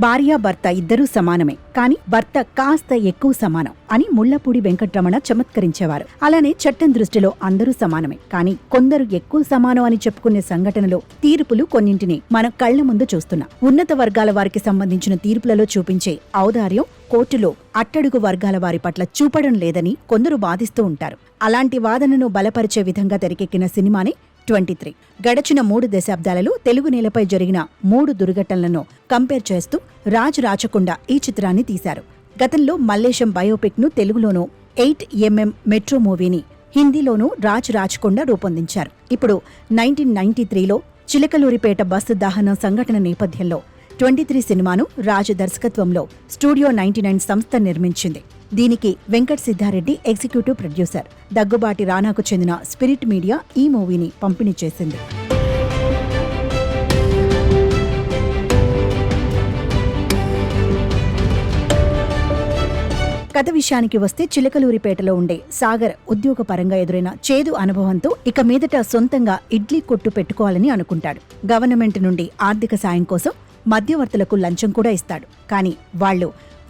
భార్యాభర్త ఇద్దరూ సమానమే, కాని భర్త కాస్త ఎక్కువ సమానం అని ముళ్లపూడి వెంకట్రమణ చమత్కరించేవారు. అలానే చట్టం దృష్టిలో అందరూ సమానమే, కాని కొందరు ఎక్కువ సమానం అని చెప్పుకునే సంఘటనలు, తీర్పులు కొన్నింటిని మన కళ్ల ముందు చూస్తున్నాం. ఉన్నత వర్గాల వారికి సంబంధించిన తీర్పులలో చూపించే ఔదార్యం కోర్టులో అట్టడుగు వర్గాల వారి పట్ల చూపడం లేదని కొందరు వాదిస్తూ ఉంటారు. అలాంటి వాదనను బలపరిచే విధంగా తెరకెక్కిన సినిమానే 23. గడచిన 3 దశాబ్దాలలో తెలుగు నేలపై జరిగిన 3 దుర్ఘటనలను కంపేర్ చేస్తూ రాజ్ రాచకొండ ఈ చిత్రాన్ని తీశారు. గతంలో మల్లేశం బయోపిక్ ను తెలుగులోనూ 8mm మెట్రో మూవీని హిందీలోనూ రాజ్ రాచకొండ రూపొందించారు. ఇప్పుడు 1993లో చిలకలూరిపేట బస్సు దహనం సంఘటన నేపథ్యంలో 23 సినిమాను రాజ్ దర్శకత్వంలో స్టూడియో 99 సంస్థ నిర్మించింది. దీనికి వెంకట్ సిద్ధారెడ్డి ఎగ్జిక్యూటివ్ ప్రొడ్యూసర్. దగ్గుబాటి రానాకు చెందిన స్పిరిట్ మీడియా ఈ మూవీని పంపిణీ చేసింది. కథ విషయానికి వస్తే చిలకలూరిపేటలో ఉండే సాగర్ ఉద్యోగపరంగా ఎదురైన చేదు అనుభవంతో ఇక మీదట సొంతంగా ఇడ్లీ కొట్టు పెట్టుకోవాలని అనుకుంటాడు. గవర్నమెంట్ నుండి ఆర్థిక సాయం కోసం మధ్యవర్తులకు లంచం కూడా ఇస్తాడు. కానీ వాళ్లు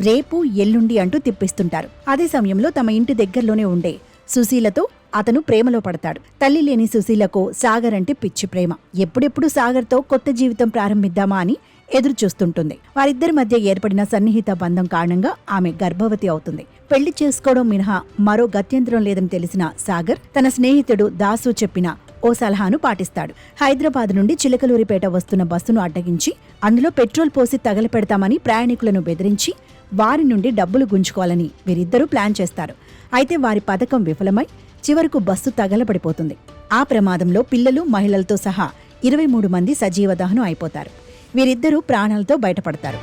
రేపు ఎల్లుండి అంటూ తిప్పిస్తుంటారు. అదే సమయంలో తమ ఇంటి దగ్గరలోనే ఉండే సుశీలతో అతను ప్రేమలో పడతాడు. తల్లి లేని సుశీలకు సాగర్ అంటే పిచ్చి ప్రేమ. ఎప్పుడెప్పుడు సాగర్తో కొత్త జీవితం ప్రారంభిద్దామా అని ఎదురు చూస్తుంటుంది. వారిద్దరి మధ్య ఏర్పడిన సన్నిహిత బంధం కారణంగా ఆమె గర్భవతి అవుతుంది. పెళ్లి చేసుకోవడం మినహా మరో గత్యంతరం లేదని తెలిసిన సాగర్ తన స్నేహితుడు దాసు చెప్పిన ఓ సలహాను పాటిస్తాడు. హైదరాబాద్ నుండి చిలకలూరిపేట వస్తున్న బస్సును అడ్డగించి అందులో పెట్రోల్ పోసి తగలపెడతామని ప్రయాణికులను బెదిరించి వారి నుండి డబ్బులు గుంజుకోవాలని వీరిద్దరూ ప్లాన్ చేస్తారు. అయితే వారి పథకం విఫలమై చివరకు బస్సు తగలపడిపోతుంది. ఆ ప్రమాదంలో పిల్లలు, మహిళలతో సహా 23 మంది సజీవ దహనం అయిపోతారు. వీరిద్దరూ ప్రాణాలతో బయటపడతారు.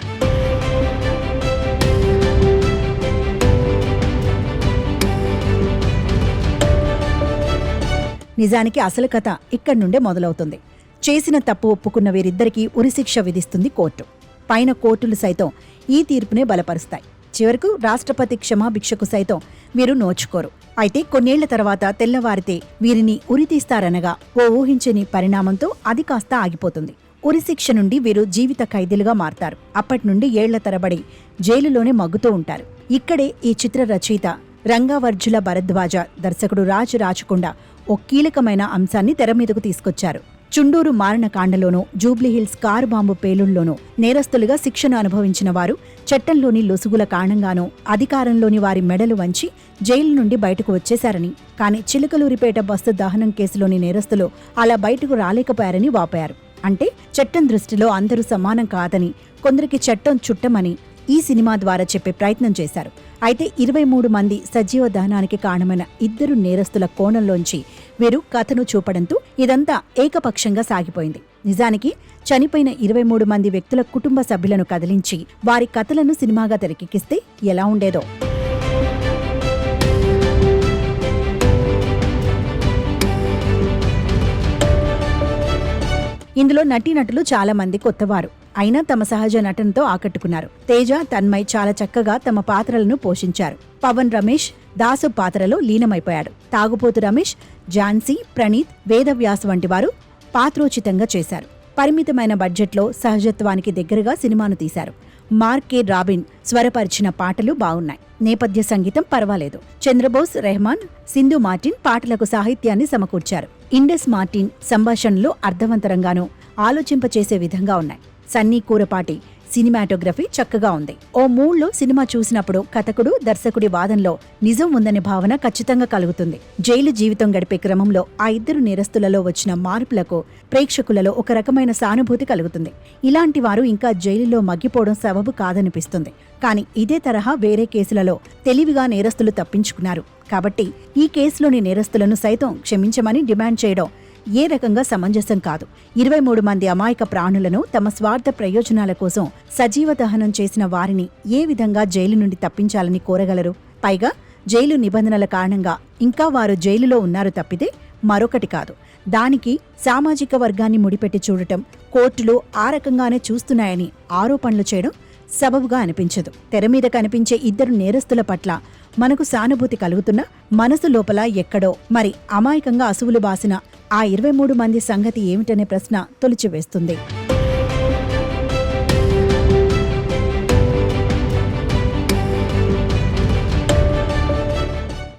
నిజానికి అసలు కథ ఇక్కడి నుండే మొదలవుతుంది. చేసిన తప్పు ఒప్పుకున్న వీరిద్దరికీ ఉరిశిక్ష విధిస్తుంది కోర్టు. పైన కోర్టులు సైతం ఈ తీర్పునే బలపరుస్తాయి. చివరకు రాష్ట్రపతి క్షమాభిక్షకు సైతం వీరు నోచుకోరు. అయితే కొన్నేళ్ల తర్వాత తెల్లవారితే వీరిని ఉరితీస్తారనగా ఓ ఊహించని పరిణామంతో అది కాస్త ఆగిపోతుంది. ఉరిశిక్ష నుండి వీరు జీవిత ఖైదీలుగా మారతారు. అప్పట్నుండి ఏళ్ల తరబడి జైలులోనే మగ్గుతూ ఉంటారు. ఇక్కడే ఈ చిత్ర రచయిత రంగావర్జుల భరద్వాజ, దర్శకుడు రాజ్ రాచకొండ ఓ కీలకమైన అంశాన్ని తెరమీదకు తీసుకొచ్చారు. చుండూరు మారణకాండలోనూ, జూబ్లీహిల్స్ కారు బాంబు పేలుళ్లోనూ నేరస్తులుగా శిక్షను అనుభవించిన వారు చట్టంలోని లొసుగుల కారణంగానూ అధికారంలోని వారి మెడలు వంచి జైలు నుండి బయటకు వచ్చేశారని, కానీ చిలకలూరిపేట బస్సు దహనం కేసులోని నేరస్తులు అలా బయటకు రాలేకపోయారని వాపారు. అంటే చట్టం దృష్టిలో అందరూ సమానం కాదని, కొందరికి చట్టం చుట్టమని ఈ సినిమా ద్వారా చెప్పే ప్రయత్నం చేశారు. అయితే 23 మంది సజీవ దహనానికి కారణమైన 2 నేరస్తుల కోణంలోంచి వీరు కథను చూపడంతో ఇదంతా ఏకపక్షంగా సాగిపోయింది. నిజానికి చనిపోయిన 23 మంది వ్యక్తుల కుటుంబ సభ్యులను కదిలించి వారి కథలను సినిమాగా తెరకెక్కిస్తే ఎలా ఉండేదో. ఇందులో నటీనటులు చాలా మంది కొత్తవారు అయినా తమ సహజ నటనతో ఆకట్టుకున్నారు. తేజ, తన్మయ్ చాలా చక్కగా తమ పాత్రలను పోషించారు. పవన్ రమేష్ దాసు పాత్రలో లీనమైపోయాడు. తాగుపోతు రమేష్, ఝాన్సీ, ప్రణీత్, వేదవ్యాస్ వంటి వారు పాత్రోచితంగా చేశారు. పరిమితమైన బడ్జెట్లో సహజత్వానికి దగ్గరగా సినిమాను తీశారు. మార్కే రాబిన్ స్వరపరిచిన పాటలు బాగున్నాయి. నేపథ్య సంగీతం పర్వాలేదు. చంద్రబోస్, రెహమాన్, సింధు మార్టిన్ పాటలకు సాహిత్యాన్ని సమకూర్చారు. ఇండస్ మార్టిన్ సంభాషణలు అర్థవంతరంగానూ ఆలోచింపచేసే విధంగా ఉన్నాయి. సన్నీ కూరపాటి సినిమాటోగ్రఫీ చక్కగా ఉంది. ఓ మూడ్లో సినిమా చూసినప్పుడు కథకుడు, దర్శకుడి వాదనలో నిజం ఉందనే భావన ఖచ్చితంగా కలుగుతుంది. జైలు జీవితం గడిపే క్రమంలో ఆ 2 నేరస్తులలో వచ్చిన మార్పులకు ప్రేక్షకులలో ఒక రకమైన సానుభూతి కలుగుతుంది. ఇలాంటి వారు ఇంకా జైలులో మగ్గిపోవడం సబబు కాదనిపిస్తుంది. కానీ ఇదే తరహా వేరే కేసులలో తెలివిగా నేరస్తులు తప్పించుకున్నారు. కాబట్టి ఈ కేసులోని నేరస్తులను సైతం క్షమించమని డిమాండ్ చేయడం ఏ రకంగా సమంజసం కాదు. 23 మంది అమాయక ప్రాణులను తమ స్వార్థ ప్రయోజనాల కోసం సజీవ దహనం చేసిన వారిని ఏ విధంగా జైలు నుండి తప్పించాలని కోరగలరు? పైగా జైలు నిబంధనల కారణంగా ఇంకా వారు జైలులో ఉన్నారు తప్పితే మరొకటి కాదు. దానికి సామాజిక వర్గాన్ని ముడిపెట్టి చూడటం, కోర్టులు ఆ రకంగానే చూస్తున్నాయని ఆరోపణలు చేయడం సబబుగా అనిపించదు. తెరమీద కనిపించే 2 నేరస్తుల పట్ల మనకు సానుభూతి కలుగుతున్నా మనసు లోపల ఎక్కడో మరి అమాయకంగా అసువులు బాసిన ఆ 23 మంది సంగతి ఏమిటనే ప్రశ్న తొలిచివేస్తుంది.